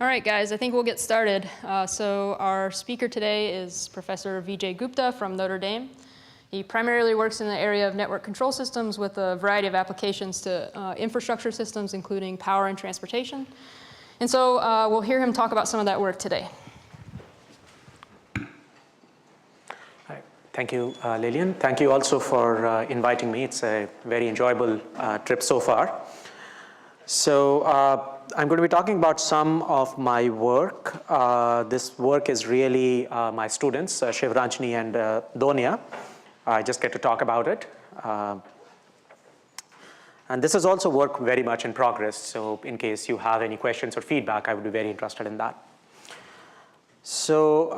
All right, guys, I think we'll get started. So our speaker today is Professor Vijay Gupta from Notre Dame. He primarily works in the area of network control systems with a variety of applications to infrastructure systems, including power and transportation. And so we'll hear him talk about some of that work today. Thank you, Lillian. Thank you also for inviting me. It's a very enjoyable trip so far. So I'm going to be talking about some of my work. This work is really my students, Shivranjani and Donia. I just get to talk about it. And this is also work very much in progress. So in case you have any questions or feedback, I would be very interested in that. So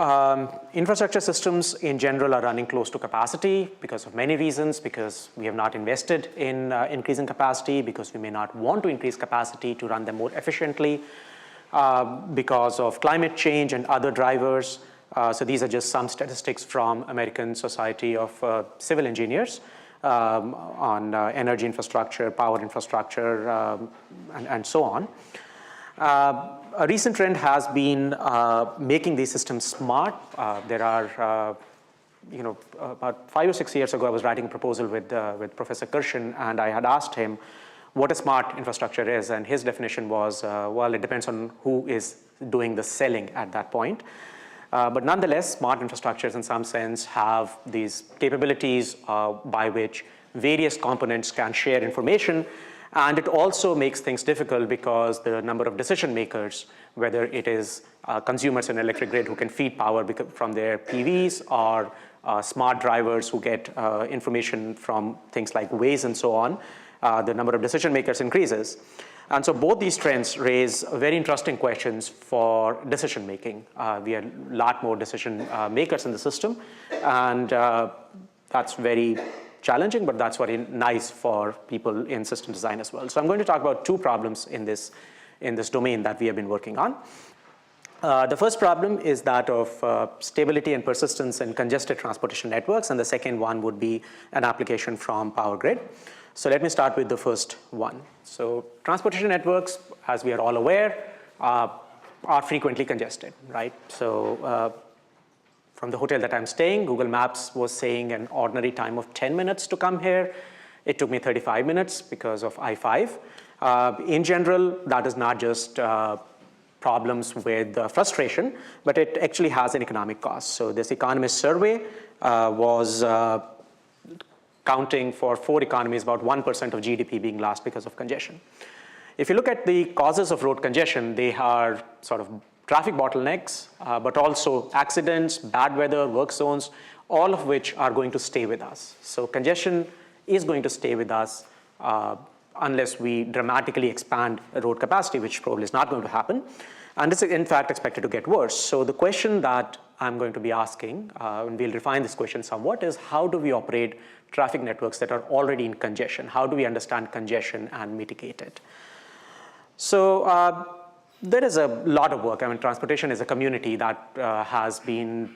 infrastructure systems in general are running close to capacity because of many reasons, because we have not invested in increasing capacity, because we may not want to increase capacity to run them more efficiently, because of climate change and other drivers. So these are just some statistics from American Society of Civil Engineers on energy infrastructure, power infrastructure, and so on. A recent trend has been making these systems smart. There are, about 5 or 6 years ago, I was writing a proposal with Professor Kirshen, and I had asked him what a smart infrastructure is, and his definition was, well, it depends on who is doing the selling at that point. But nonetheless, smart infrastructures in some sense have these capabilities by which various components can share information. And it also makes things difficult because the number of decision makers, whether it is consumers in electric grid who can feed power from their PVs, or smart drivers who get information from things like Waze and so on, the number of decision makers increases. And so both these trends raise very interesting questions for decision making. We have a lot more decision makers in the system, and that's very challenging, but that's very nice for people in system design as well. So I'm going to talk about two problems in this domain that we have been working on. The first problem is that of stability and persistence in congested transportation networks, and the second one would be an application from power grid. So let me start with the first one. So transportation networks, as we are all aware, are frequently congested, right? So from the hotel that I'm staying, Google Maps was saying an ordinary time of 10 minutes to come here. It took me 35 minutes because of I-5. In general, that is not just problems with frustration, but it actually has an economic cost. So this Economist survey was counting for 4 economies about 1% of GDP being lost because of congestion. If you look at the causes of road congestion, they are sort of traffic bottlenecks, but also accidents, bad weather, work zones, all of which are going to stay with us. So congestion is going to stay with us unless we dramatically expand road capacity, which probably is not going to happen. And this is, in fact, expected to get worse. So the question that I'm going to be asking, and we'll refine this question somewhat, is how do we operate traffic networks that are already in congestion? How do we understand congestion and mitigate it? So there is a lot of work. I mean, transportation is a community that has been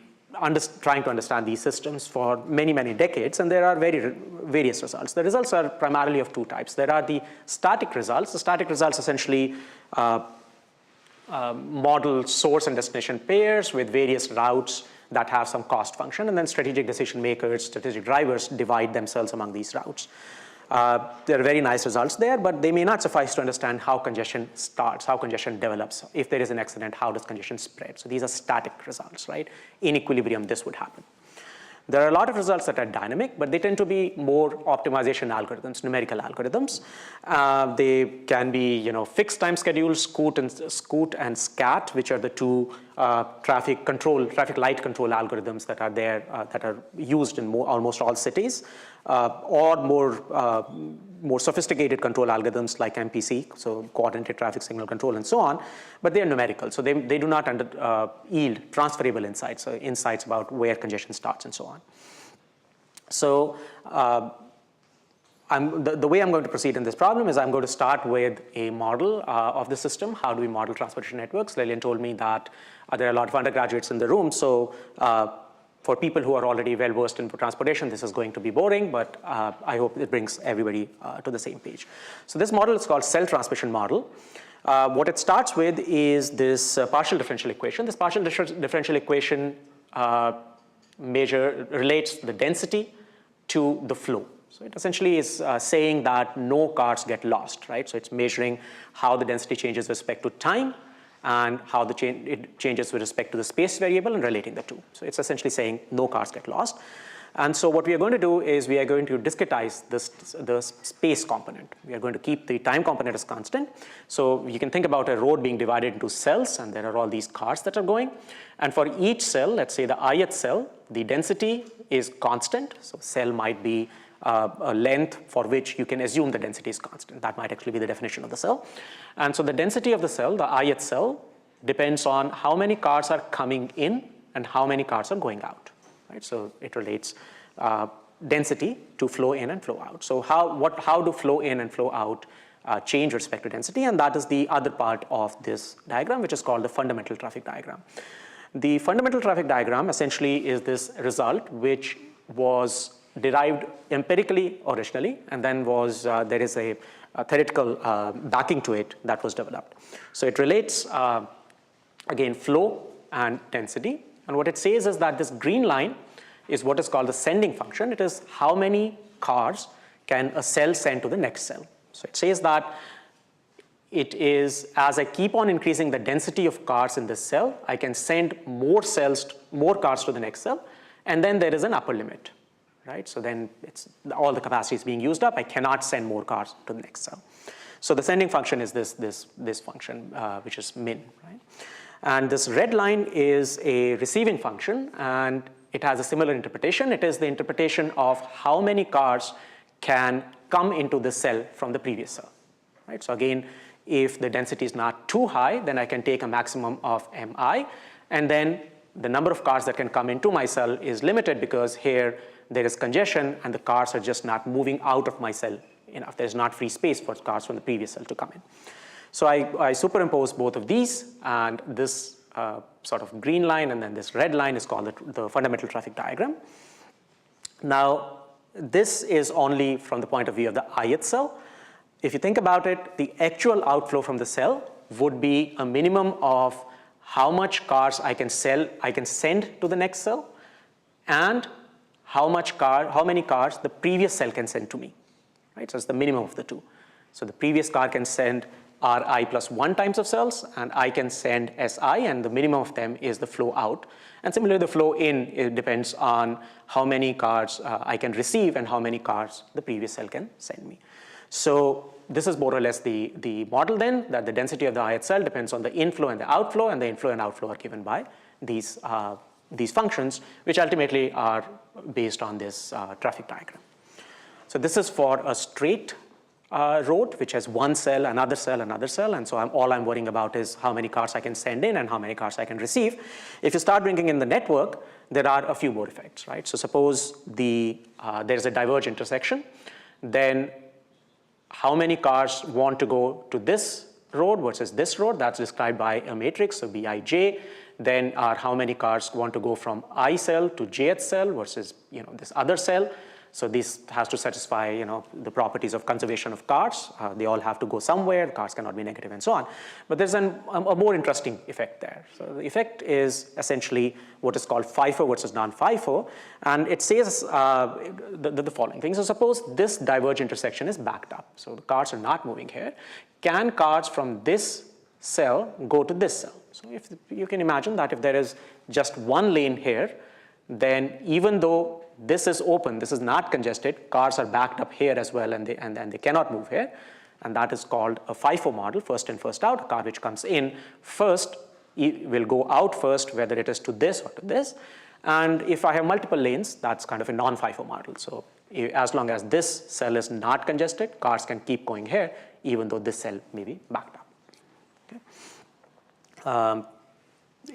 trying to understand these systems for many, many decades, and there are various results. The results are primarily of two types. There are the static results. The static results essentially model source and destination pairs with various routes that have some cost function, and then strategic decision makers, strategic drivers divide themselves among these routes. There are very nice results there, but they may not suffice to understand how congestion starts, how congestion develops. If there is an accident, how does congestion spread? So these are static results, right? In equilibrium, this would happen. There are a lot of results that are dynamic, but they tend to be more optimization algorithms, numerical algorithms. They can be, fixed time schedules, scoot and scat, which are the two traffic light control algorithms that are there, that are used in almost all cities, or more sophisticated control algorithms like MPC, so coordinated traffic signal control and so on, but they are numerical, so they do not yield transferable insights, so insights about where congestion starts and so on. So the way I'm going to proceed in this problem is I'm going to start with a model of the system. How do we model transportation networks? Lillian told me that there are a lot of undergraduates in the room, so for people who are already well versed in transportation, this is going to be boring, but I hope it brings everybody to the same page. So this model is called cell transmission model. What it starts with is this partial differential equation. This partial differential equation relates the density to the flow. So it essentially is saying that no cars get lost, right? So it's measuring how the density changes with respect to time and how it changes with respect to the space variable and relating the two. So it's essentially saying no cars get lost. And so what we are going to do is we are going to discretize the space component. We are going to keep the time component as constant. So you can think about a road being divided into cells, and there are all these cars that are going. And for each cell, let's say the ith cell, the density is constant. So cell might be a length for which you can assume the density is constant. That might actually be the definition of the cell. And so the density of the cell, the ith cell, depends on how many cars are coming in and how many cars are going out. Right? So it relates density to flow in and flow out. So how do flow in and flow out change with respect to density? And that is the other part of this diagram, which is called the fundamental traffic diagram. The fundamental traffic diagram essentially is this result, which was derived empirically originally, and then there is a theoretical backing to it that was developed. So it relates, again, flow and density. And what it says is that this green line is what is called the sending function. It is how many cars can a cell send to the next cell. So it says that it is, as I keep on increasing the density of cars in this cell, I can send more cars to the next cell, and then there is an upper limit, right? So then all the capacity is being used up. I cannot send more cars to the next cell. So the sending function is this function, which is min, right? And this red line is a receiving function, and it has a similar interpretation. It is the interpretation of how many cars can come into the cell from the previous cell, right? So again, if the density is not too high, then I can take a maximum of mi, and then the number of cars that can come into my cell is limited because here there is congestion and the cars are just not moving out of my cell enough. There's not free space for cars from the previous cell to come in. So I superimpose both of these, and this sort of green line and then this red line is called the fundamental traffic diagram. Now, this is only from the point of view of the ith cell. If you think about it, the actual outflow from the cell would be a minimum of how much cars I can send to the next cell, and how many cars the previous cell can send to me, right? So it's the minimum of the two. So the previous car can send Ri plus 1 times of cells, and I can send Si, and the minimum of them is the flow out. And similarly, the flow in, it depends on how many cars I can receive and how many cars the previous cell can send me. So this is more or less the model then, that the density of the ith cell depends on the inflow and the outflow, and the inflow and outflow are given by these functions, which ultimately are based on this traffic diagram. So this is for a straight road, which has one cell, another cell, another cell, and so all I'm worrying about is how many cars I can send in and how many cars I can receive. If you start bringing in the network, there are a few more effects, right? So suppose there's a diverge intersection, then how many cars want to go to this road versus this road? That's described by a matrix, so Bij. Then how many cars want to go from I cell to jth cell versus this other cell. So this has to satisfy the properties of conservation of cars. They all have to go somewhere. The cars cannot be negative and so on. But there's a more interesting effect there. So the effect is essentially what is called FIFO versus non-FIFO. And it says the following thing. So suppose this diverge intersection is backed up. So the cars are not moving here. Can cars from this cell go to this cell? So if you can imagine that if there is just one lane here, then even though this is open, this is not congested, cars are backed up here as well, and they cannot move here. And that is called a FIFO model, first in, first out. A car which comes in first will go out first, whether it is to this or to this. And if I have multiple lanes, that's kind of a non-FIFO model. So as long as this cell is not congested, cars can keep going here, even though this cell may be backed up. Okay.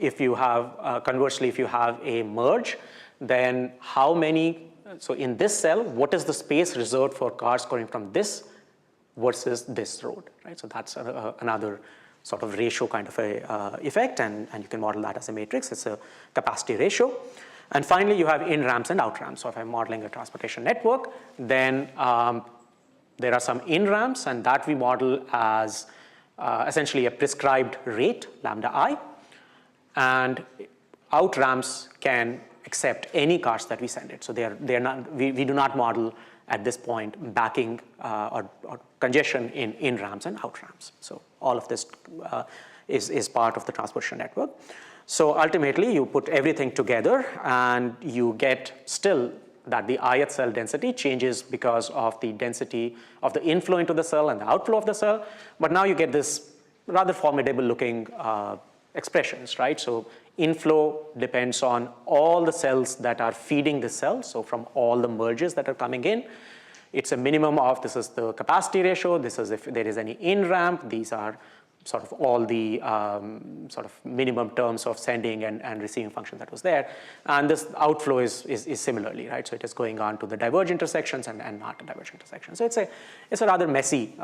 If you have, conversely, if you have a merge, then so in this cell, what is the space reserved for cars going from this versus this road, right? So that's another sort of ratio kind of a effect, and you can model that as a matrix. It's a capacity ratio. And finally, you have in-ramps and out-ramps. So if I'm modeling a transportation network, then there are some in-ramps, and that we model as essentially a prescribed rate, lambda I. And out-ramps can accept any cars that we send it. So they're not, we do not model at this point backing or congestion in in-ramps and out-ramps. So all of this is part of the transportation network. So ultimately, you put everything together, and you get still that the ith cell density changes because of the density of the inflow into the cell and the outflow of the cell. But now you get this rather formidable looking expressions, right? So inflow depends on all the cells that are feeding the cell. So from all the merges that are coming in, it's a minimum of, this is the capacity ratio, this is if there is any in-ramp, these are sort of all the sort of minimum terms of sending and receiving function that was there. And this outflow is similarly, right? So it is going on to the diverge intersections and not a diverge intersection. So it's a rather messy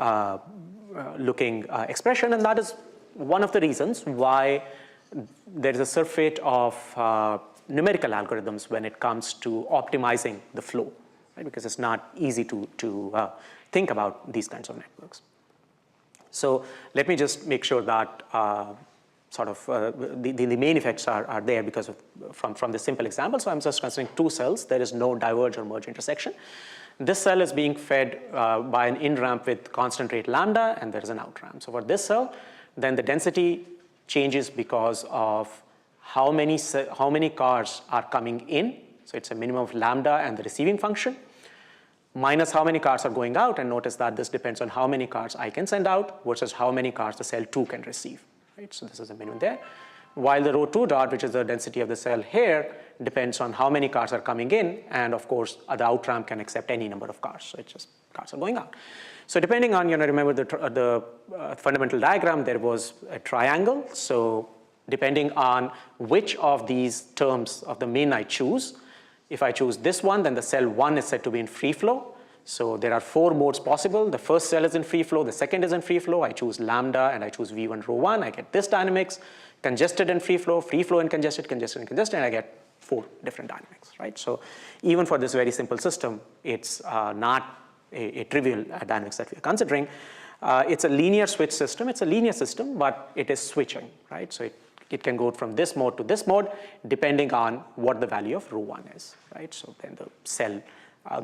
looking expression, and that is one of the reasons why there is a surfeit of numerical algorithms when it comes to optimizing the flow, right? Because it's not easy to think about these kinds of networks. So let me just make sure that the main effects are there because of from this simple example. So I'm just considering two cells. There is no diverge or merge intersection. This cell is being fed by an in-ramp with constant rate lambda, and there is an out-ramp. So for this cell, then the density changes because of how many cars are coming in. So it's a minimum of lambda and the receiving function, minus how many cars are going out, and notice that this depends on how many cars I can send out versus how many cars the cell 2 can receive, right? So this is a minimum there. While the rho 2 dot, which is the density of the cell here, depends on how many cars are coming in, and of course, the out-ramp can accept any number of cars, so it's just cars are going out. So depending on, remember the fundamental diagram, there was a triangle, so depending on which of these terms of the min I choose, if I choose this one, then the cell 1 is said to be in free flow. So there are 4 modes possible. The first cell is in free flow, the second is in free flow. I choose lambda and I choose V1 rho 1. I get this dynamics, congested and free flow and congested, congested and congested, and I get 4 different dynamics, right? So even for this very simple system, it's not a trivial dynamics that we are considering. It's a linear switch system. It's a linear system, but it is switching, right? So it can go from this mode to this mode, depending on what the value of rho 1 is, right? So then the cell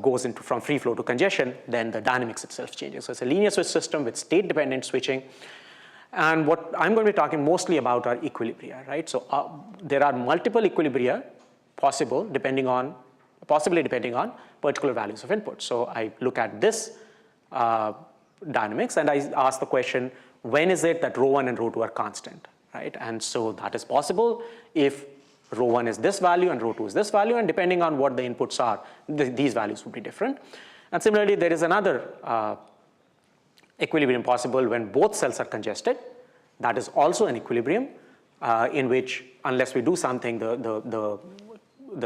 goes into from free flow to congestion, then the dynamics itself changes. So it's a linear switch system with state-dependent switching. And what I'm going to be talking mostly about are equilibria, right? So there are multiple equilibria possibly depending on particular values of input. So I look at this dynamics, and I ask the question, when is it that rho 1 and rho 2 are constant? Right? And so that is possible if rho 1 is this value and rho 2 is this value, and depending on what the inputs are, these values would be different. And similarly, there is another equilibrium possible when both cells are congested. That is also an equilibrium in which, unless we do something, the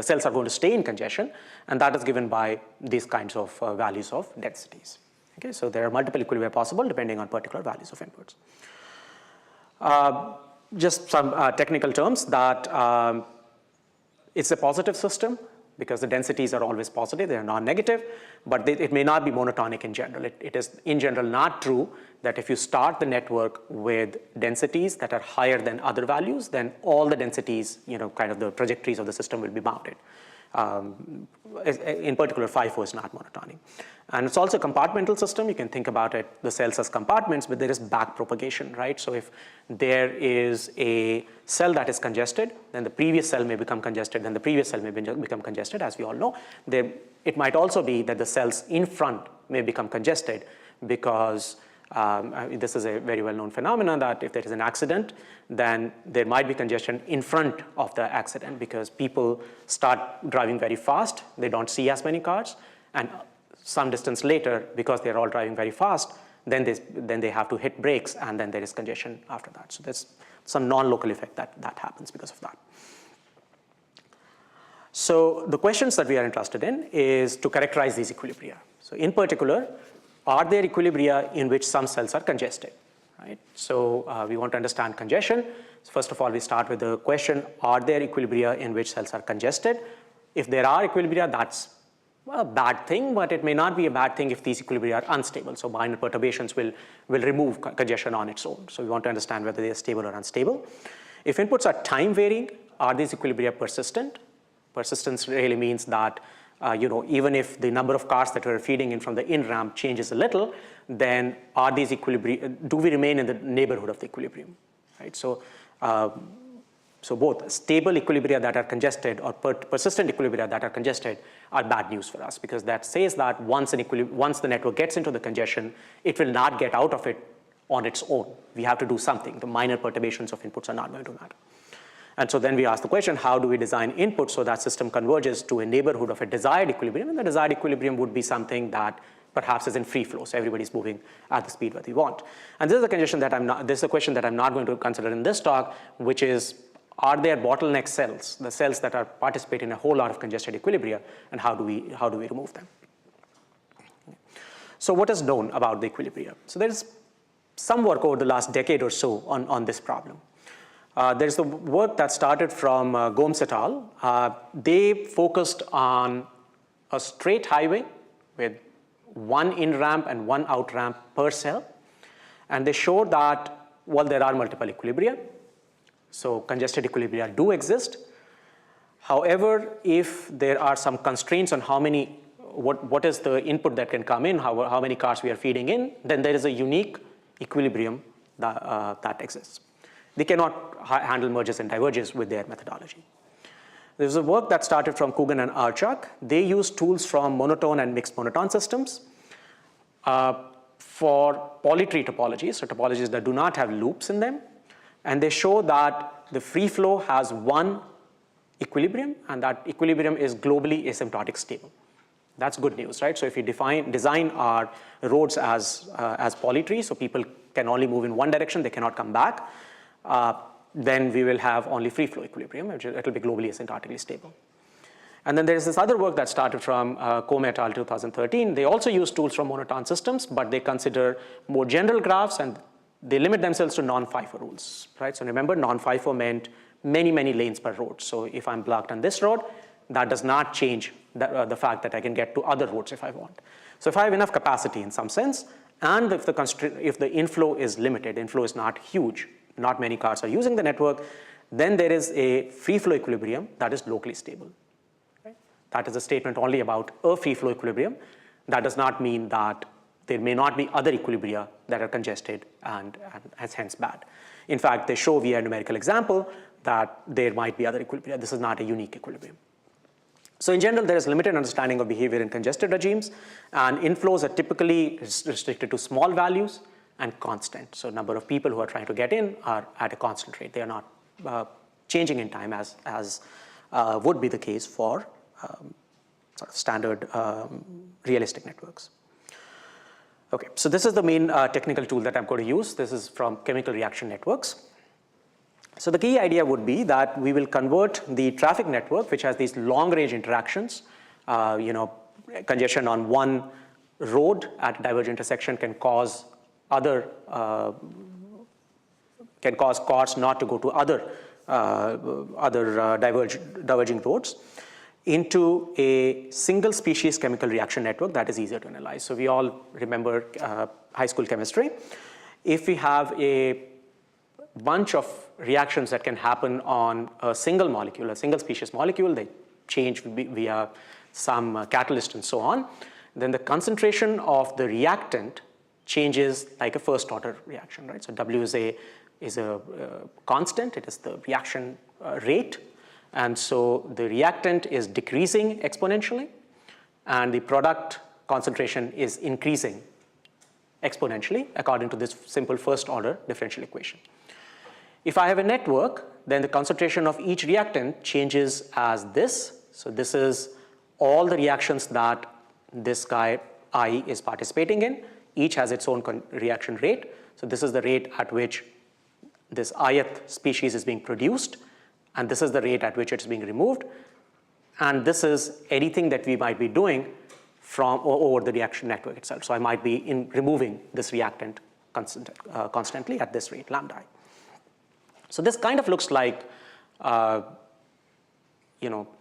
cells are going to stay in congestion, and that is given by these kinds of values of densities. Okay, so there are multiple equilibria possible depending on particular values of inputs. Just some technical terms that it's a positive system because the densities are always positive, they are non-negative, but it may not be monotonic in general. It is in general not true that if you start the network with densities that are higher than other values, then all the densities, kind of the trajectories of the system will be bounded. In particular, FIFO is not monotonic. And it's also a compartmental system. You can think about it, the cells as compartments, but there is back propagation, right? So if there is a cell that is congested, then the previous cell may become congested, then the previous cell may become congested, as we all know. It might also be that the cells in front may become congested because this is a very well-known phenomenon that if there is an accident, then there might be congestion in front of the accident because people start driving very fast, they don't see as many cars, and some distance later, because they're all driving very fast, then they have to hit brakes, and then there is congestion after that. So there's some non-local effect that happens because of that. So the questions that we are interested in is to characterize these equilibria. So in particular, are there equilibria in which some cells are congested, right? So we want to understand congestion. So first of all, we start with the question, are there equilibria in which cells are congested? If there are equilibria, that's a bad thing, but it may not be a bad thing if these equilibria are unstable. So minor perturbations will remove congestion on its own. So we want to understand whether they are stable or unstable. If inputs are time varying, are these equilibria persistent? Persistence really means that even if the number of cars that we're feeding in from the in-ramp changes a little, then are these equilibria, do we remain in the neighborhood of the equilibrium, right? So both stable equilibria that are congested or persistent equilibria that are congested are bad news for us, because that says that once the network gets into the congestion, it will not get out of it on its own. We have to do something. The minor perturbations of inputs are not going to matter. And so then we ask the question, how do we design inputs so that system converges to a neighborhood of a desired equilibrium? And the desired equilibrium would be something that perhaps is in free flow, so everybody's moving at the speed that we want. And this is a question that I'm not going to consider in this talk, which is, are there bottleneck cells, the cells that are participating in a whole lot of congested equilibria, and how do we remove them? So what is known about the equilibria? So there's some work over the last decade or so on this problem. There's the work that started from Gomes et al. They focused on a straight highway with one in-ramp and one out-ramp per cell. And they showed that, well, there are multiple equilibria. So congested equilibria do exist. However, if there are some constraints on what is the input that can come in, how many cars we are feeding in, then there is a unique equilibrium that exists. They cannot handle merges and diverges with their methodology. There's a work that started from Coogan and Archak. They use tools from monotone and mixed monotone systems for polytree topologies, so topologies that do not have loops in them. And they show that the free flow has one equilibrium, and that equilibrium is globally asymptotic stable. That's good news, right? So if we design our roads as polytrees, so people can only move in one direction, they cannot come back, then we will have only free flow equilibrium, it will be globally asymptotically stable. And then there's this other work that started from Combe et al. 2013. They also use tools from monotone systems, but they consider more general graphs, and they limit themselves to non-FIFO rules, right? So remember, non-FIFO meant many, many lanes per road. So if I'm blocked on this road, that does not change the fact that I can get to other roads if I want. So if I have enough capacity in some sense, and if the inflow is limited, inflow is not huge, not many cars are using the network, then there is a free flow equilibrium that is locally stable. Right? That is a statement only about a free flow equilibrium. That does not mean that there may not be other equilibria that are congested and hence bad. In fact, they show via a numerical example that there might be other equilibria. This is not a unique equilibrium. So in general, there is limited understanding of behavior in congested regimes, and inflows are typically restricted to small values and constant. So number of people who are trying to get in are at a constant rate. They are not changing in time as would be the case for sort of standard realistic networks. Okay, so this is the main technical tool that I'm going to use. This is from chemical reaction networks. So the key idea would be that we will convert the traffic network, which has these long-range interactions. Congestion on one road at a divergent intersection can cause cars not to go to other diverging roads, into a single species chemical reaction network that is easier to analyze. So we all remember high school chemistry. If we have a bunch of reactions that can happen on a single molecule, a single species molecule, they change via some catalyst and so on, then the concentration of the reactant changes like a first order reaction, right? So W is a constant, it is the reaction rate. And so the reactant is decreasing exponentially, and the product concentration is increasing exponentially according to this simple first order differential equation. If I have a network, then the concentration of each reactant changes as this. So this is all the reactions that this guy I is participating in. Each has its own reaction rate. So this is the rate at which this ith species is being produced, and this is the rate at which it's being removed. And this is anything that we might be doing from over the reaction network itself. So I might be removing this reactant constantly at this rate, lambda I. So this kind of looks like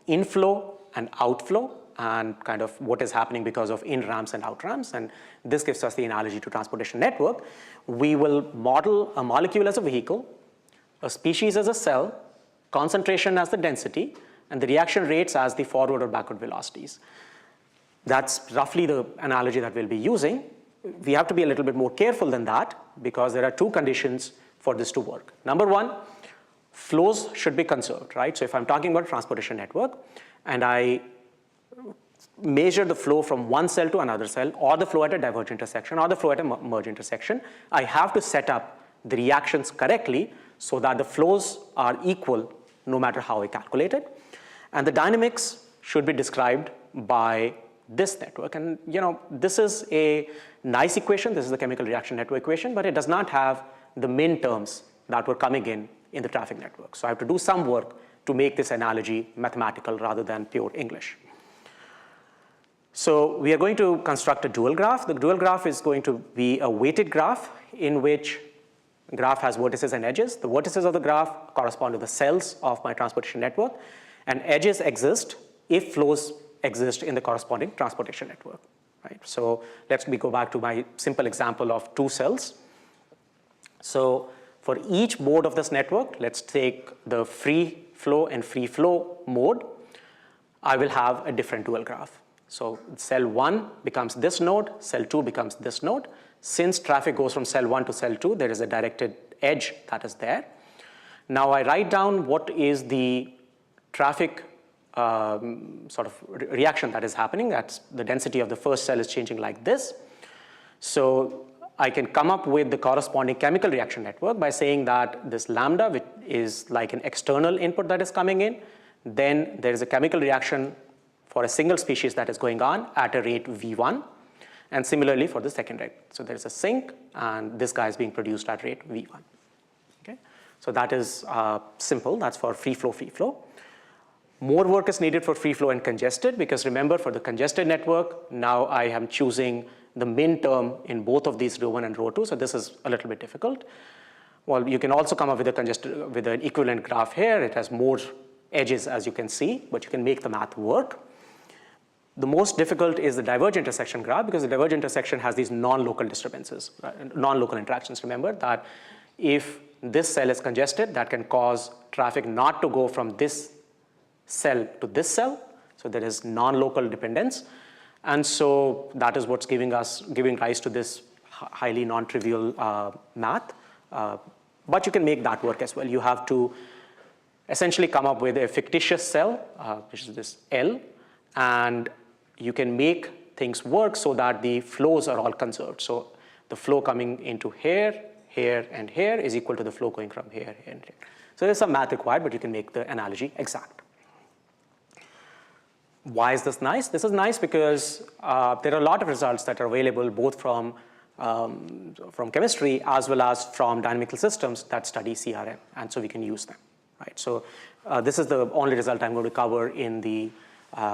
inflow and outflow, and kind of what is happening because of in ramps and out ramps. And this gives us the analogy to transportation network. We will model a molecule as a vehicle, a species as a cell, concentration as the density, and the reaction rates as the forward or backward velocities. That's roughly the analogy that we'll be using. We have to be a little bit more careful than that because there are two conditions for this to work. Number one, flows should be conserved, right? So if I'm talking about transportation network and I measure the flow from one cell to another cell, or the flow at a diverge intersection, or the flow at a merge intersection, I have to set up the reactions correctly so that the flows are equal no matter how I calculate it. And the dynamics should be described by this network. And this is a nice equation. This is the chemical reaction network equation, but it does not have the min terms that were coming in the traffic network. So I have to do some work to make this analogy mathematical rather than pure English. So we are going to construct a dual graph. The dual graph is going to be a weighted graph in which the graph has vertices and edges. The vertices of the graph correspond to the cells of my transportation network, and edges exist if flows exist in the corresponding transportation network. Right? So let me go back to my simple example of two cells. So for each mode of this network, let's take the free flow and free flow mode. I will have a different dual graph. So cell 1 becomes this node, cell 2 becomes this node. Since traffic goes from cell 1 to cell 2, there is a directed edge that is there. Now I write down what is the traffic sort of reaction that is happening. That's the density of the first cell is changing like this. So I can come up with the corresponding chemical reaction network by saying that this lambda, which is like an external input that is coming in, then there is a chemical reaction for a single species that is going on at a rate V1, and similarly for the second rate. So there is a sink, and this guy is being produced at rate V1. Okay? So that is simple. That's for free flow, free flow. More work is needed for free flow and congested, because remember, for the congested network, now I am choosing the min term in both of these rho 1 and rho 2, so this is a little bit difficult. Well, you can also come up with an equivalent graph here. It has more edges, as you can see, but you can make the math work. The most difficult is the diverge intersection graph, because the diverge intersection has these non-local disturbances, non-local interactions. Remember that if this cell is congested, that can cause traffic not to go from this cell to this cell. So there is non-local dependence. And so that is what's giving rise to this highly non-trivial math. But you can make that work as well. You have to essentially come up with a fictitious cell, which is this L, and you can make things work so that the flows are all conserved. So the flow coming into here, here, and here is equal to the flow going from here, here, and here. So there's some math required, but you can make the analogy exact. Why is this nice? This is nice because there are a lot of results that are available both from chemistry as well as from dynamical systems that study CRM, and so we can use them. Right? So this is the only result I'm going to cover in the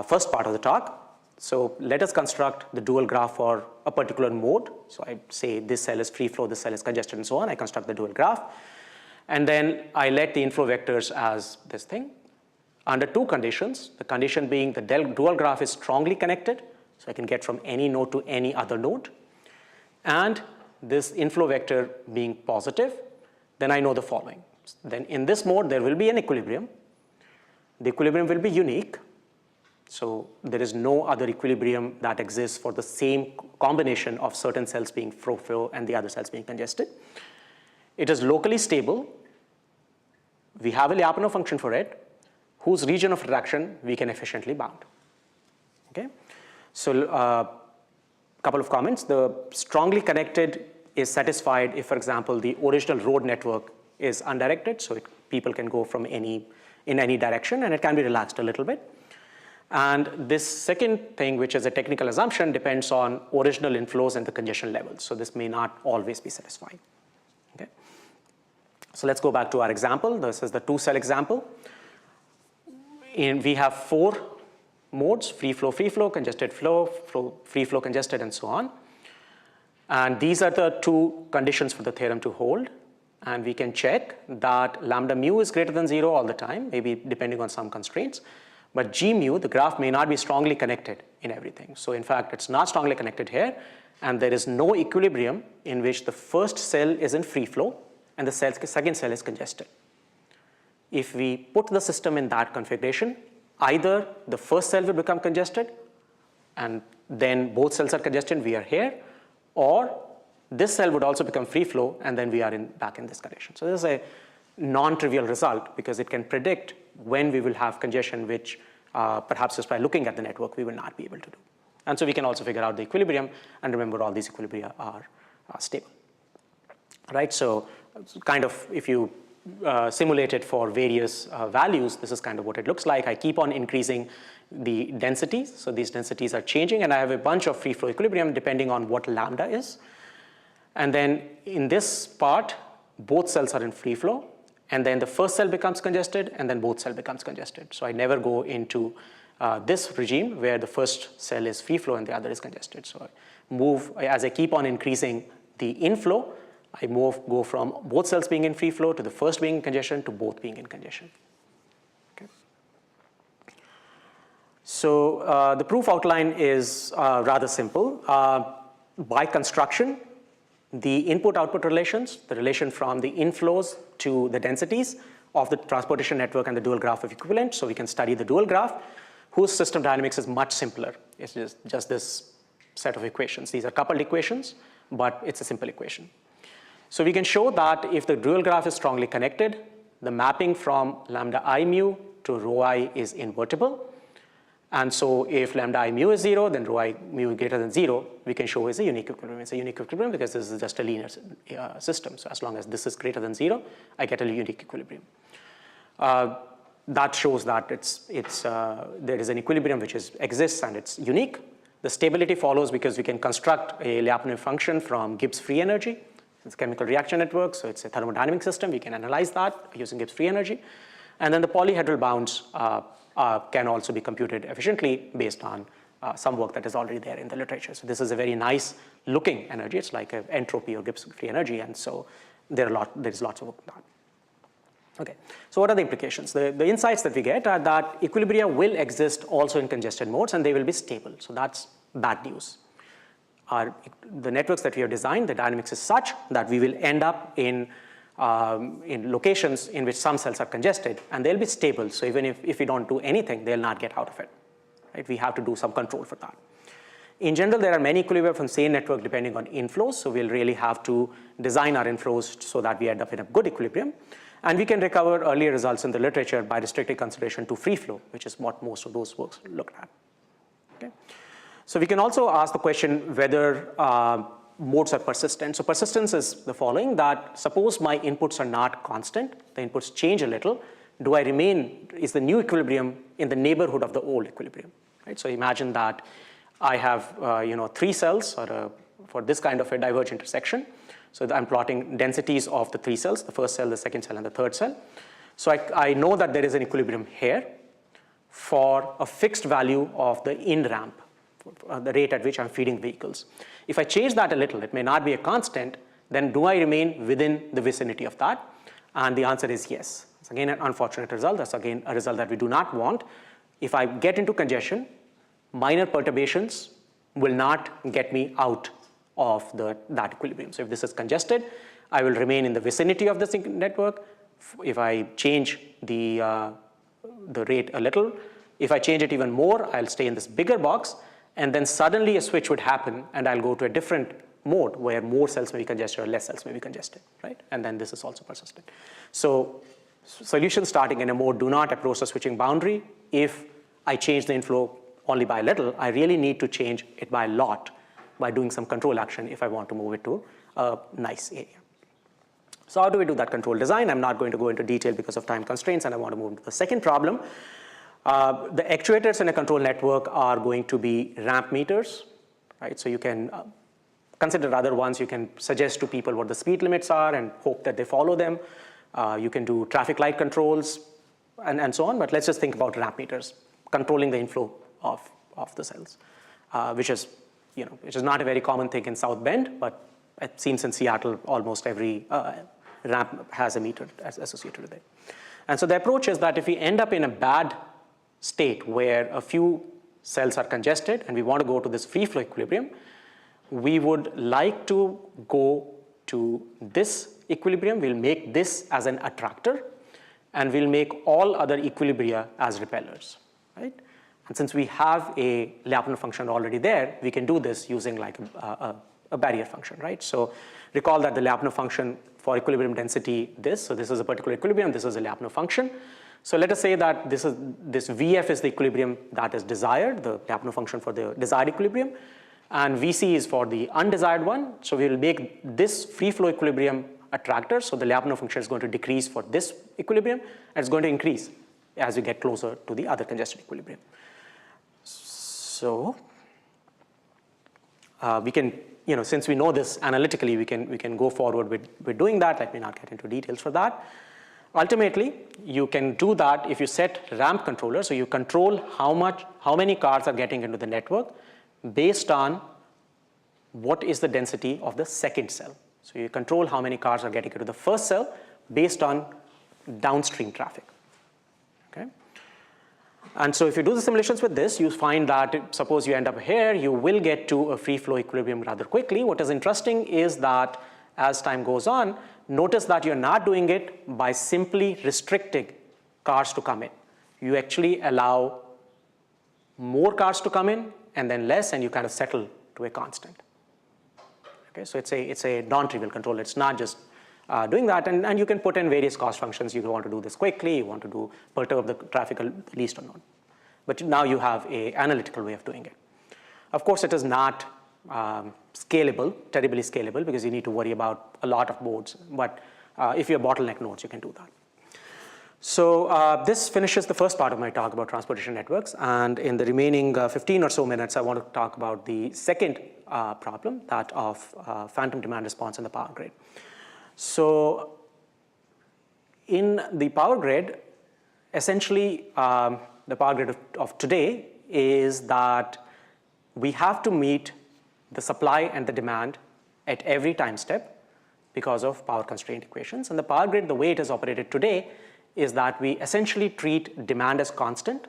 first part of the talk. So let us construct the dual graph for a particular mode. So I say this cell is free flow, this cell is congested, and so on. I construct the dual graph. And then I let the inflow vectors as this thing under two conditions. The condition being the dual graph is strongly connected, so I can get from any node to any other node. And this inflow vector being positive, then I know the following. Then in this mode, there will be an equilibrium. The equilibrium will be unique. So there is no other equilibrium that exists for the same combination of certain cells being flow and the other cells being congested. It is locally stable. We have a Lyapunov function for it, whose region of reaction we can efficiently bound. Okay? So a couple of comments. The strongly connected is satisfied if, for example, the original road network is undirected, so people can go from in any direction, and it can be relaxed a little bit. And this second thing, which is a technical assumption, depends on original inflows and the congestion levels. So this may not always be satisfying. Okay? So let's go back to our example. This is the two-cell example. We have four modes: free flow, congested flow, free flow, congested, and so on. And these are the two conditions for the theorem to hold. And we can check that lambda mu is greater than 0 all the time, maybe depending on some constraints. But G mu, the graph may not be strongly connected in everything. So in fact, it's not strongly connected here, and there is no equilibrium in which the first cell is in free flow and the second cell is congested. If we put the system in that configuration, either the first cell will become congested and then both cells are congested, we are here, or this cell would also become free flow and then we are back in this condition. So this is a non-trivial result because it can predict when we will have congestion, which perhaps just by looking at the network we will not be able to do. And so we can also figure out the equilibrium, and remember all these equilibria are stable. Right, so kind of if you simulate it for various values, this is kind of what it looks like. I keep on increasing the densities, so these densities are changing, and I have a bunch of free flow equilibrium depending on what lambda is. And then in this part, both cells are in free flow, and then the first cell becomes congested, and then both cell becomes congested. So I never go into this regime where the first cell is free flow and the other is congested. So I move, as I keep on increasing the inflow, I go from both cells being in free flow to the first being in congestion to both being in congestion. Okay. So the proof outline is rather simple. By construction, the input-output relations, the relation from the inflows to the densities of the transportation network and the dual graph of equivalent. So we can study the dual graph, whose system dynamics is much simpler. It's just this set of equations. These are coupled equations, but it's a simple equation. So we can show that if the dual graph is strongly connected, the mapping from lambda I mu to rho I is invertible. And so if lambda I mu is 0, then rho I mu greater than 0, we can show is a unique equilibrium. It's a unique equilibrium because this is just a linear system. So as long as this is greater than 0, I get a unique equilibrium. That shows that there is an equilibrium which exists and it's unique. The stability follows because we can construct a Lyapunov function from Gibbs free energy. It's a chemical reaction network, so it's a thermodynamic system. We can analyze that using Gibbs free energy. And then the polyhedral bounds can also be computed efficiently based on some work that is already there in the literature. So this is a very nice looking energy. It's like an entropy or Gibbs free energy, and so there is lots of work on that. Okay, so what are the implications? The insights that we get are that equilibria will exist also in congested modes, and they will be stable. So that's bad news. The networks that we have designed, the dynamics is such that we will end up in locations in which some cells are congested, and they'll be stable. So even if we don't do anything, they'll not get out of it. Right? We have to do some control for that. In general, there are many equilibria from same network depending on inflows, so we'll really have to design our inflows so that we end up in a good equilibrium. And we can recover earlier results in the literature by restricted consideration to free flow, which is what most of those works looked at. Okay? So we can also ask the question whether modes are persistent. So persistence is the following, that suppose my inputs are not constant, the inputs change a little, is the new equilibrium in the neighborhood of the old equilibrium? Right? So imagine that I have 3 cells for this kind of a divergent intersection. So I'm plotting densities of the 3 cells, the first cell, the second cell, and the third cell. So I know that there is an equilibrium here for a fixed value of the in ramp, the rate at which I'm feeding vehicles. If I change that a little, it may not be a constant, then do I remain within the vicinity of that? And the answer is yes. It's again an unfortunate result. That's again a result that we do not want. If I get into congestion, minor perturbations will not get me out of that equilibrium. So if this is congested, I will remain in the vicinity of this network. If I change the rate a little, if I change it even more, I'll stay in this bigger box, and then suddenly a switch would happen and I'll go to a different mode where more cells may be congested or less cells may be congested, right? And then this is also persistent. So solutions starting in a mode do not approach the switching boundary. If I change the inflow only by a little, I really need to change it by a lot by doing some control action if I want to move it to a nice area. So how do we do that control design? I'm not going to go into detail because of time constraints, and I want to move into the second problem. The actuators in a control network are going to be ramp meters, right? So you can consider other ones. You can suggest to people what the speed limits are and hope that they follow them. You can do traffic light controls and so on, but let's just think about ramp meters, controlling the inflow of the cells, which is not a very common thing in South Bend, but it seems in Seattle almost every ramp has a meter associated with it. And so the approach is that if we end up in a bad state where a few cells are congested and we want to go to this free flow equilibrium, we would like to go to this equilibrium. We'll make this as an attractor, and we'll make all other equilibria as repellers, right? And since we have a Lyapunov function already there, we can do this using like a barrier function, right? So recall that the Lyapunov function for equilibrium density so this is a particular equilibrium, this is a Lyapunov function. So let us say that this VF is the equilibrium that is desired, the Lyapunov function for the desired equilibrium, and VC is for the undesired one. So we will make this free flow equilibrium attractor, so the Lyapunov function is going to decrease for this equilibrium, and it's going to increase as we get closer to the other congested equilibrium. So we can, since we know this analytically, we can go forward with doing that. Let me not get into details for that. Ultimately, you can do that if you set ramp controllers, so you control how many cars are getting into the network based on what is the density of the second cell. So you control how many cars are getting into the first cell based on downstream traffic. Okay? And so if you do the simulations with this, you find that suppose you end up here, you will get to a free flow equilibrium rather quickly. What is interesting is that as time goes on, notice that you're not doing it by simply restricting cars to come in. You actually allow more cars to come in and then less, and you kind of settle to a constant. Okay, so it's a non-trivial control. It's not just doing that, and you can put in various cost functions. You want to do this quickly, you want to perturb the traffic the least or not. But now you have an analytical way of doing it. Of course, it is not scalable, terribly scalable, because you need to worry about a lot of boards. But if you have bottleneck nodes, you can do that. So this finishes the first part of my talk about transportation networks. And in the remaining 15 or so minutes, I want to talk about the second problem, that of phantom demand response in the power grid. So in the power grid, essentially, the power grid of today is that we have to meet the supply and the demand at every time step because of power constraint equations. And the power grid, the way it is operated today, is that we essentially treat demand as constant,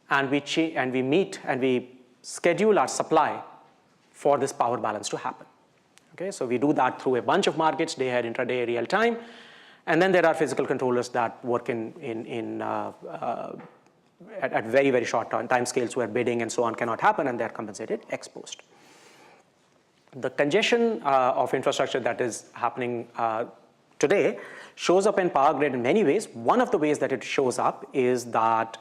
and we schedule our supply for this power balance to happen. Okay, so we do that through a bunch of markets, day ahead, intraday, real time, and then there are physical controllers that work at very, very short time scales where bidding and so on cannot happen, and they're compensated ex post. The congestion of infrastructure that is happening today shows up in power grid in many ways. One of the ways that it shows up is that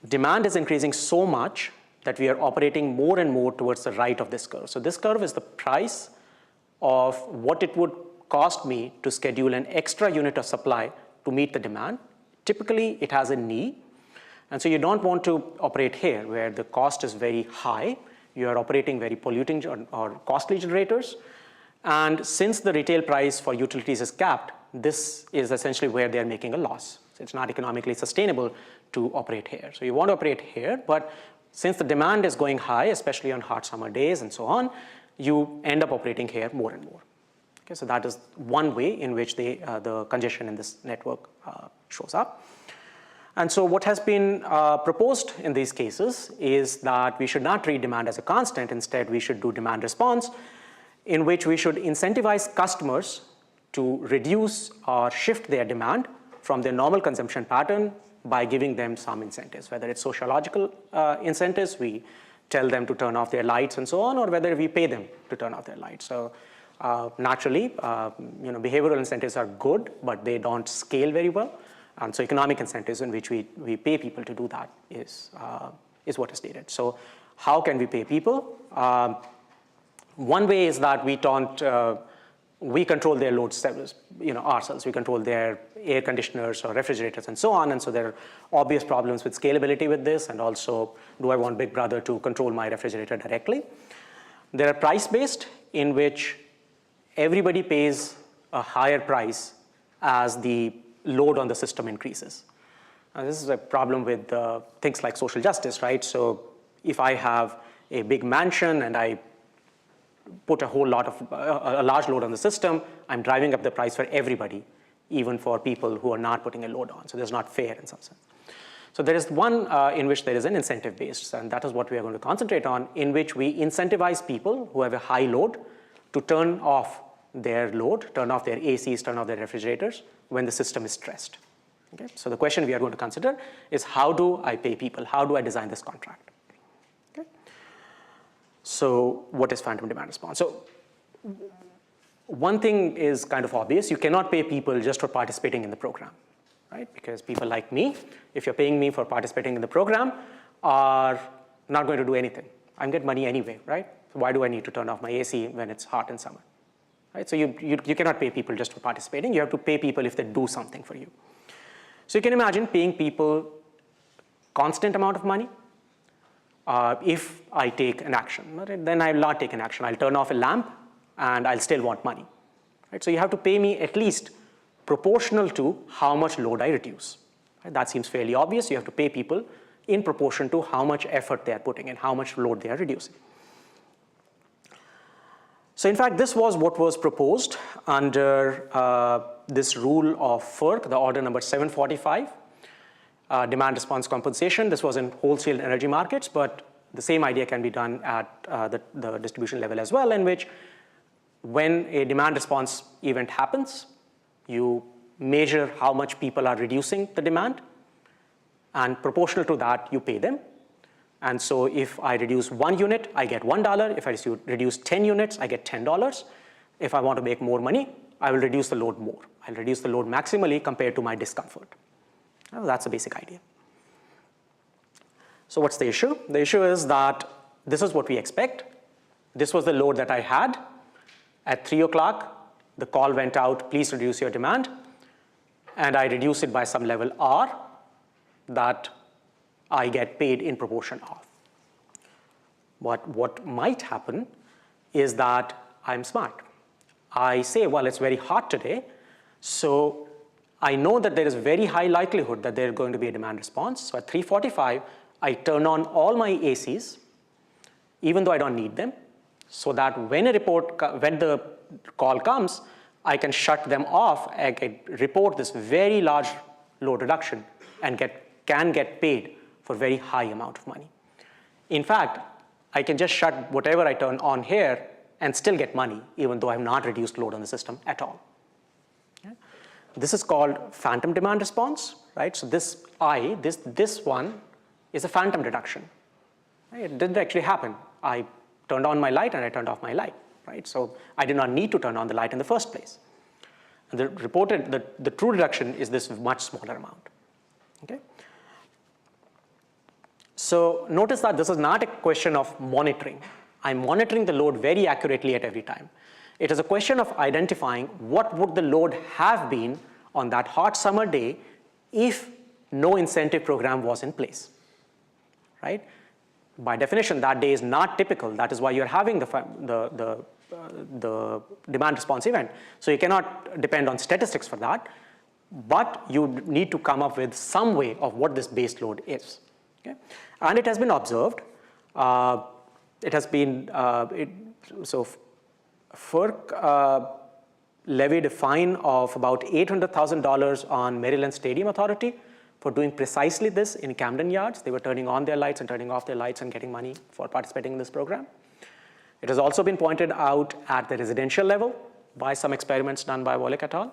demand is increasing so much that we are operating more and more towards the right of this curve. So this curve is the price of what it would cost me to schedule an extra unit of supply to meet the demand. Typically, it has a knee. And so you don't want to operate here where the cost is very high. You are operating very polluting or costly generators. And since the retail price for utilities is capped, this is essentially where they're making a loss. So it's not economically sustainable to operate here. So you want to operate here, but since the demand is going high, especially on hot summer days and so on, you end up operating here more and more. Okay, so that is one way in which the congestion in this network shows up. And so what has been proposed in these cases is that we should not treat demand as a constant. Instead, we should do demand response, in which we should incentivize customers to reduce or shift their demand from their normal consumption pattern by giving them some incentives, whether it's sociological incentives, we tell them to turn off their lights and so on, or whether we pay them to turn off their lights. So naturally, behavioral incentives are good, but they don't scale very well. And so economic incentives in which we pay people to do that is what is needed. So how can we pay people? One way is that we control their loads ourselves. We control their air conditioners or refrigerators and so on. And so there are obvious problems with scalability with this. And also, do I want Big Brother to control my refrigerator directly? There are price-based, in which everybody pays a higher price as the load on the system increases. And this is a problem with things like social justice, right? So if I have a big mansion and I put a large load on the system, I'm driving up the price for everybody, even for people who are not putting a load on. So that's not fair in some sense. So there is one in which there is an incentive-based, and that is what we are going to concentrate on, in which we incentivize people who have a high load to turn off their load, turn off their ACs, turn off their refrigerators when the system is stressed. Okay? So the question we are going to consider is, how do I pay people? How do I design this contract? Okay? So what is phantom demand response? So one thing is kind of obvious. You cannot pay people just for participating in the program, right? Because people like me, if you're paying me for participating in the program, are not going to do anything. I get money anyway, right? So why do I need to turn off my AC when it's hot in summer? Right? So you cannot pay people just for participating. You have to pay people if they do something for you. So you can imagine paying people constant amount of money. If I take an action, right? Then I will not take an action. I'll turn off a lamp and I'll still want money. Right? So you have to pay me at least proportional to how much load I reduce. Right? That seems fairly obvious. You have to pay people in proportion to how much effort they are putting in, how much load they are reducing. So in fact, this was what was proposed under this rule of FERC, the order number 745, demand response compensation. This was in wholesale energy markets, but the same idea can be done at the distribution level as well, in which when a demand response event happens, you measure how much people are reducing the demand, and proportional to that, you pay them. And so if I reduce 1 unit, I get $1. If I reduce 10 units, I get $10. If I want to make more money, I will reduce the load more. I'll reduce the load maximally compared to my discomfort. Well, that's the basic idea. So what's the issue? The issue is that this is what we expect. This was the load that I had. At 3 o'clock, the call went out, please reduce your demand. And I reduce it by some level R that I get paid in proportion of. What might happen is that I'm smart. I say, well, it's very hot today, so I know that there is very high likelihood that there's going to be a demand response. So at 3:45, I turn on all my ACs, even though I don't need them, so that when the call comes, I can shut them off. I can report this very large load reduction and can get paid for very high amount of money. In fact, I can just shut whatever I turn on here and still get money, even though I have not reduced load on the system at all. Okay? This is called phantom demand response, right? So this one is a phantom reduction. Right? It didn't actually happen. I turned on my light and I turned off my light, right? So I did not need to turn on the light in the first place. And the true reduction is this much smaller amount. Okay? So notice that this is not a question of monitoring. I'm monitoring the load very accurately at every time. It is a question of identifying what would the load have been on that hot summer day if no incentive program was in place, right? By definition, that day is not typical. That is why you're having the demand response event. So you cannot depend on statistics for that, but you need to come up with some way of what this base load is. Okay? And it has been observed. So FERC levied a fine of about $800,000 on Maryland Stadium Authority for doing precisely this in Camden Yards. They were turning on their lights and turning off their lights and getting money for participating in this program. It has also been pointed out at the residential level by some experiments done by Wallach et al.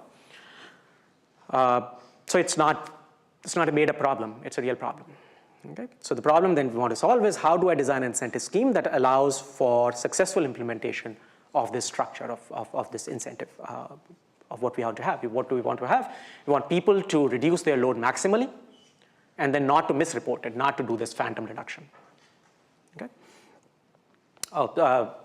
So it's not a made-up problem. It's a real problem. Okay? So the problem then we want to solve is, how do I design an incentive scheme that allows for successful implementation of this structure of this incentive of what we want to have. What do we want to have? We want people to reduce their load maximally and then not to misreport it, not to do this phantom reduction. Okay?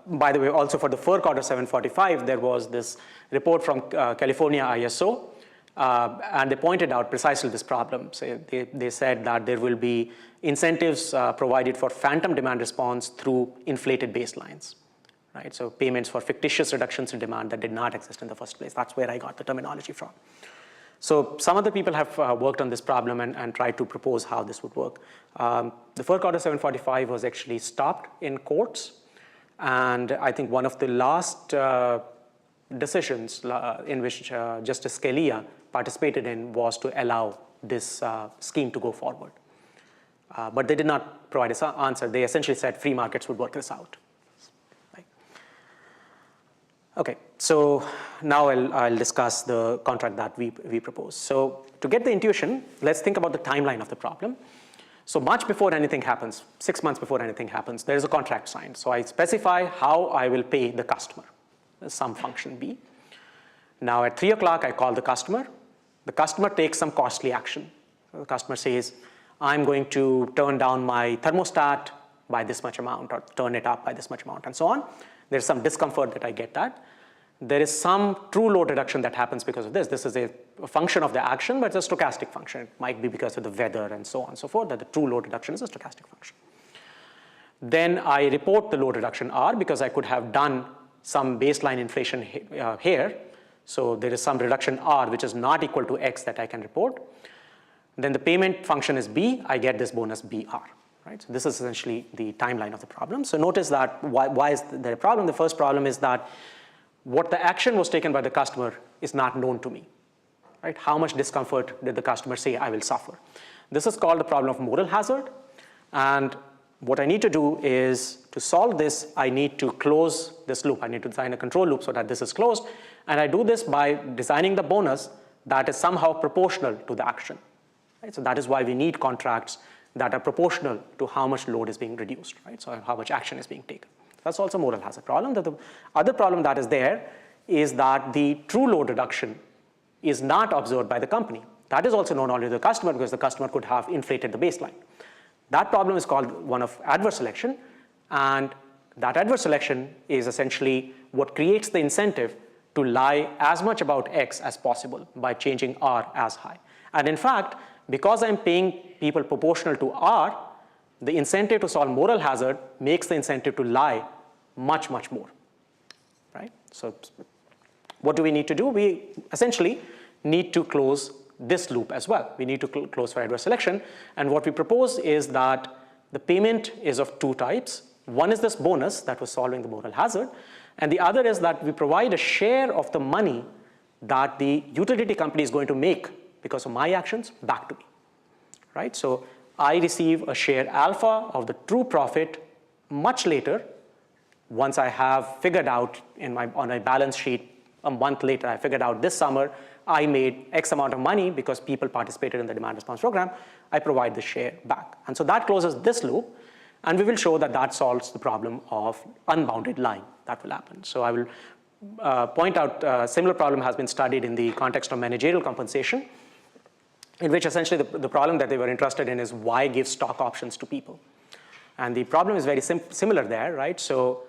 By the way, also for the FERC Order 745, there was this report from California ISO, and they pointed out precisely this problem. So they said that there will be incentives provided for phantom demand response through inflated baselines, right? So payments for fictitious reductions in demand that did not exist in the first place. That's where I got the terminology from. So some other people have worked on this problem and tried to propose how this would work. The FERC Order 745 was actually stopped in courts, and I think one of the last decisions in which Justice Scalia participated in was to allow this scheme to go forward. But they did not provide us an answer. They essentially said free markets would work this out. Right. Okay, so now I'll discuss the contract that we propose. So to get the intuition, let's think about the timeline of the problem. So much before anything happens, 6 months before anything happens, there is a contract signed. So I specify how I will pay the customer, some function B. Now at 3 o'clock, I call the customer. The customer takes some costly action. So the customer says, I'm going to turn down my thermostat by this much amount or turn it up by this much amount and so on. There's some discomfort that I get that. There is some true load reduction that happens because of this. This is a function of the action, but it's a stochastic function. It might be because of the weather and so on and so forth, that the true load reduction is a stochastic function. Then I report the load reduction R because I could have done some baseline inflation here. So there is some reduction R which is not equal to X that I can report. Then the payment function is B. I get this bonus BR. Right? So this is essentially the timeline of the problem. So notice that why is there a problem? The first problem is that what the action was taken by the customer is not known to me. Right? How much discomfort did the customer say I will suffer? This is called the problem of moral hazard. And what I need to do is to solve this, I need to close this loop. I need to design a control loop so that this is closed. And I do this by designing the bonus that is somehow proportional to the action. Right? So that is why we need contracts that are proportional to how much load is being reduced, right? So how much action is being taken. That's also a moral hazard problem. The other problem that is there is that the true load reduction is not observed by the company. That is also known only to the customer because the customer could have inflated the baseline. That problem is called one of adverse selection, and that adverse selection is essentially what creates the incentive to lie as much about X as possible by changing R as high. And in fact, because I'm paying people proportional to R, the incentive to solve moral hazard makes the incentive to lie much, much more, right? So what do we need to do? We essentially need to close this loop as well. We need to close for adverse selection. And what we propose is that the payment is of two types. One is this bonus that was solving the moral hazard. And the other is that we provide a share of the money that the utility company is going to make because of my actions back to me, right? So I receive a share alpha of the true profit much later once I have figured out on my balance sheet a month later, I figured out this summer I made X amount of money because people participated in the demand response program. I provide the share back. And so that closes this loop. And we will show that that solves the problem of unbounded lying that will happen. So I will point out a similar problem has been studied in the context of managerial compensation, in which essentially the problem that they were interested in is why give stock options to people. And the problem is very similar there, right? So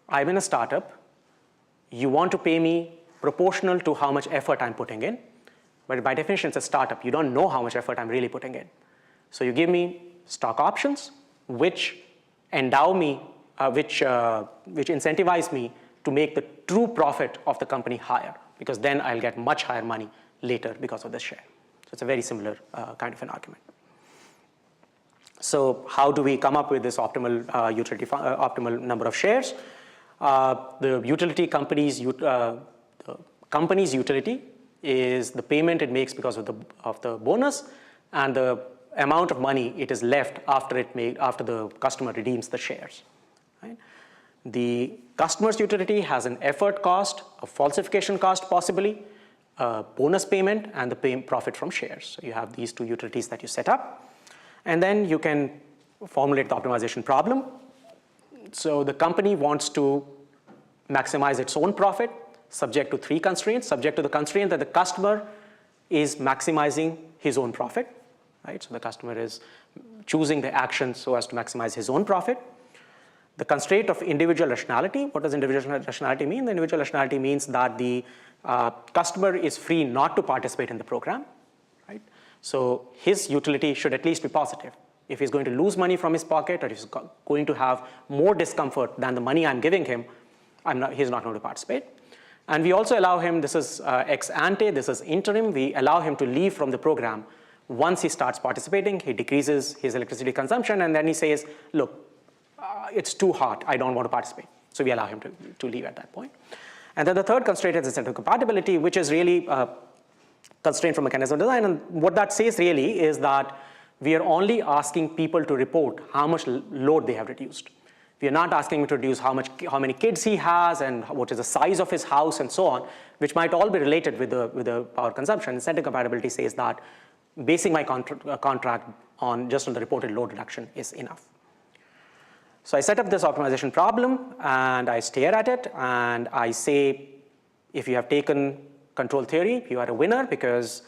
I'm in a startup. You want to pay me proportional to how much effort I'm putting in. But by definition, it's a startup. You don't know how much effort I'm really putting in. So you give me stock options, which endow me, which incentivize me to make the true profit of the company higher, because then I'll get much higher money later because of this share. So it's a very similar kind of an argument. So how do we come up with this optimal optimal number of shares? The utility company's company's utility is the payment it makes because of the bonus, and the amount of money it is left after the customer redeems the shares. Right? The customer's utility has an effort cost, a falsification cost possibly, a bonus payment, and the profit from shares. So you have these two utilities that you set up. And then you can formulate the optimization problem. So the company wants to maximize its own profit subject to three constraints, subject to the constraint that the customer is maximizing his own profit. Right? So the customer is choosing the action so as to maximize his own profit. The constraint of individual rationality. What does individual rationality mean? The individual rationality means that the customer is free not to participate in the program. Right? So his utility should at least be positive. If he's going to lose money from his pocket, or if he's going to have more discomfort than the money I'm giving him, he's not going to participate. And we also allow him, this is ex ante, this is interim, we allow him to leave from the program. Once he starts participating, he decreases his electricity consumption, and then he says, look, it's too hot, I don't want to participate. So we allow him to leave at that point. And then the third constraint is incentive compatibility, which is really a constraint from mechanism design. And what that says really is that we are only asking people to report how much load they have reduced. We are not asking him to reduce how many kids he has and what is the size of his house and so on, which might all be related with the power consumption. Incentive compatibility says that basing my contract on just on the reported load reduction is enough. So I set up this optimization problem and I stare at it and I say, if you have taken control theory, you are a winner because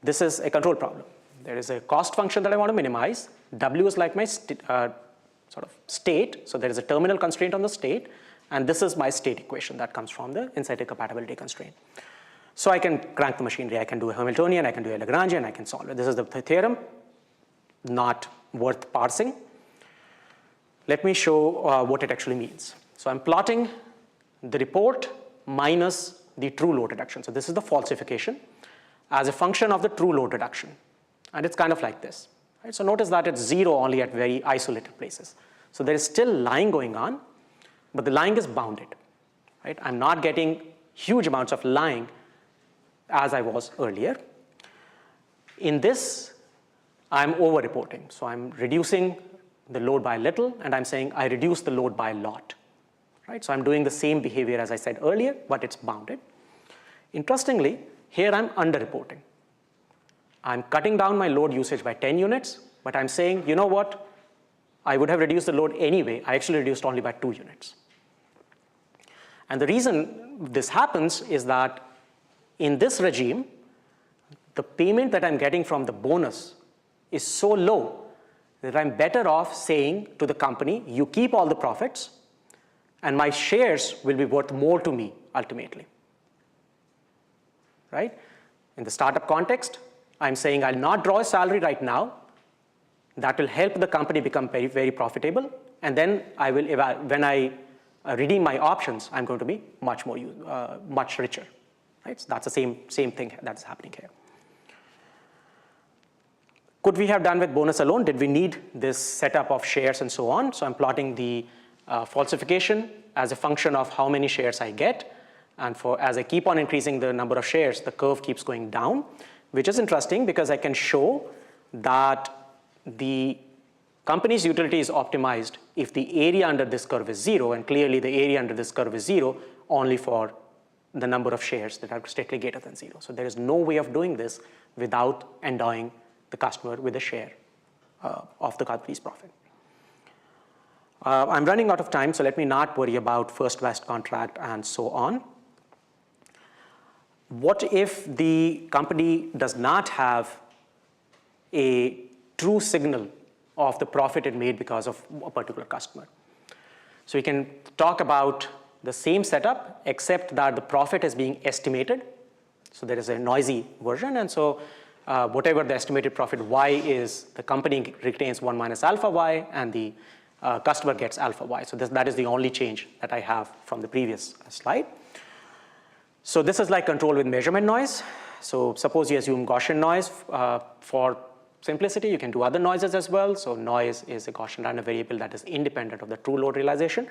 this is a control problem. There is a cost function that I want to minimize. W is like my sort of state. So there is a terminal constraint on the state. And this is my state equation that comes from the incentive compatibility constraint. So I can crank the machinery. I can do a Hamiltonian. I can do a Lagrangian. I can solve it. This is the theorem, not worth parsing. Let me show what it actually means. So I'm plotting the report minus the true load reduction. So this is the falsification as a function of the true load reduction. And it's kind of like this. Right? So notice that it's 0 only at very isolated places. So there is still lying going on, but the lying is bounded. Right? I'm not getting huge amounts of lying as I was earlier. In this, I'm over-reporting. So I'm reducing the load by a little, and I'm saying I reduce the load by a lot. Right? So I'm doing the same behavior as I said earlier, but it's bounded. Interestingly, here I'm under-reporting. I'm cutting down my load usage by 10 units, but I'm saying, you know what? I would have reduced the load anyway. I actually reduced only by 2 units. And the reason this happens is that in this regime, the payment that I'm getting from the bonus is so low that I'm better off saying to the company, you keep all the profits, and my shares will be worth more to me ultimately. Right? In the startup context, I'm saying I'll not draw a salary right now. That will help the company become very, very profitable. And then I will, when I redeem my options, I'm going to be much more, much richer. Right? So that's the same thing that's happening here. Could we have done with bonus alone? Did we need this setup of shares and so on? So I'm plotting the falsification as a function of how many shares I get. And as I keep on increasing the number of shares, the curve keeps going down, which is interesting because I can show that the company's utility is optimized if the area under this curve is 0, and clearly the area under this curve is 0 only for the number of shares that are strictly greater than 0. So there is no way of doing this without endowing the customer with a share of the company's profit. I'm running out of time, so let me not worry about first west contract and so on. What if the company does not have a true signal of the profit it made because of a particular customer? So we can talk about the same setup, except that the profit is being estimated. So there is a noisy version, and so whatever the estimated profit y is, the company retains 1 minus alpha y, and the customer gets alpha y. So that is the only change that I have from the previous slide. So this is like control with measurement noise. So suppose you assume Gaussian noise for simplicity. You can do other noises as well. So noise is a Gaussian random variable that is independent of the true load realization.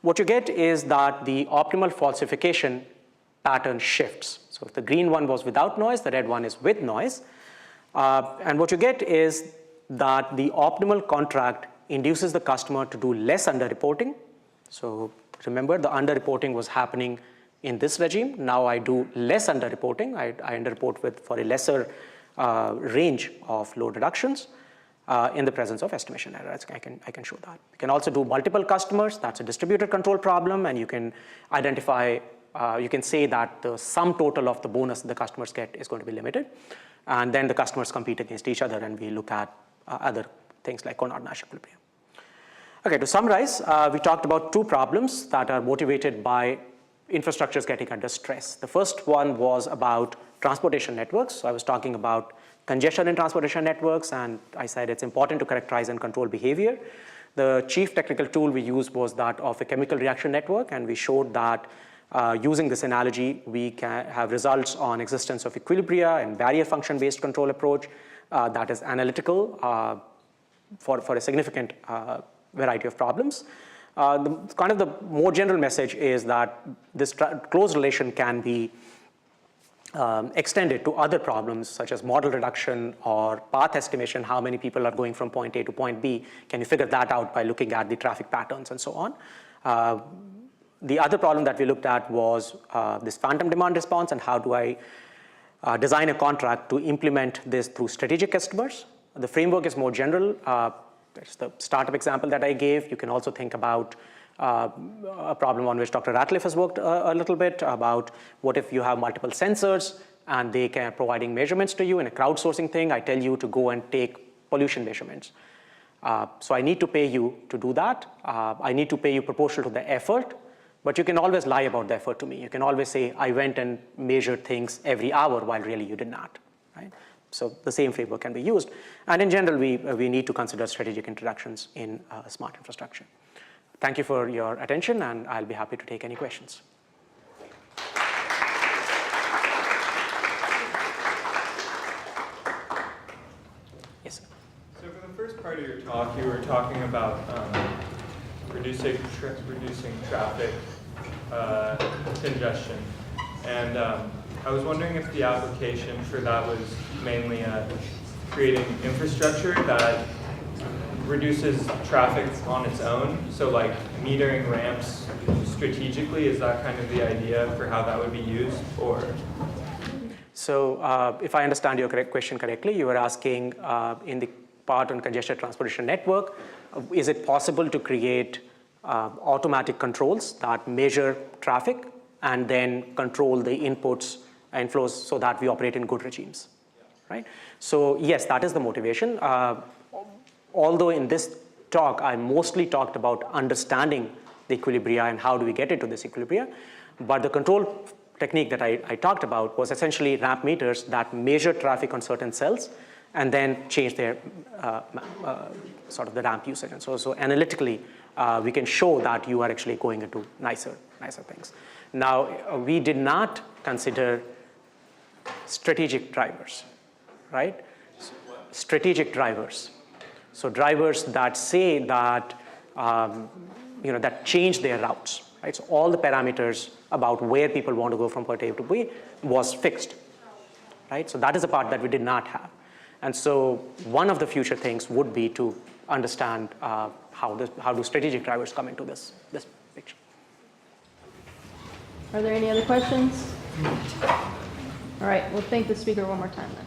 What you get is that the optimal falsification pattern shifts. So if the green one was without noise, the red one is with noise. And what you get is that the optimal contract induces the customer to do less underreporting. So remember, the underreporting was happening in this regime. Now I do less underreporting. I underreport for a lesser range of load reductions in the presence of estimation error. I can show that. You can also do multiple customers. That's a distributed control problem, and you can identify, you can say that the sum total of the bonus the customers get is going to be limited. And then the customers compete against each other, and we look at other things like Conard-Nash equilibrium. Okay, to summarize, we talked about 2 problems that are motivated by infrastructures getting under stress. The first one was about transportation networks. So I was talking about congestion in transportation networks, and I said it's important to characterize and control behavior. The chief technical tool we used was that of a chemical reaction network, and we showed that using this analogy, we can have results on existence of equilibria and barrier function-based control approach that is analytical for a significant variety of problems. Kind of the more general message is that this close relation can be extend it to other problems such as model reduction or path estimation, how many people are going from point A to point B, can you figure that out by looking at the traffic patterns and so on. The other problem that we looked at was this phantom demand response and how do I design a contract to implement this through strategic customers. The framework is more general. There's the startup example that I gave. You can also think about a problem on which Dr. Ratliff has worked a little bit about what if you have multiple sensors and they can providing measurements to you in a crowdsourcing thing. I tell you to go and take pollution measurements. So I need to pay you to do that. I need to pay you proportional to the effort, but you can always lie about the effort to me. You can always say, I went and measured things every hour while really you did not, right? So the same framework can be used. And in general, we need to consider strategic introductions in smart infrastructure. Thank you for your attention, and I'll be happy to take any questions. Yes, sir. So for the first part of your talk, you were talking about reducing traffic congestion. And I was wondering if the application for that was mainly creating infrastructure that reduces traffic on its own. So like metering ramps strategically, is that kind of the idea for how that would be used, or? So if I understand your question correctly, you were asking in the part on congestion transportation network, is it possible to create automatic controls that measure traffic and then control the inputs and flows so that we operate in good regimes, right? So yes, that is the motivation. Although in this talk, I mostly talked about understanding the equilibria and how do we get into this equilibria, but the control technique that I talked about was essentially ramp meters that measure traffic on certain cells and then change their sort of the ramp usage. And so analytically, we can show that you are actually going into nicer things. Now, we did not consider strategic drivers, right? Strategic drivers. So drivers that say that, that change their routes, right? So all the parameters about where people want to go from point A to B was fixed, right? So that is the part that we did not have. And so one of the future things would be to understand how do strategic drivers come into this picture. Are there any other questions? All right, we'll thank the speaker one more time then.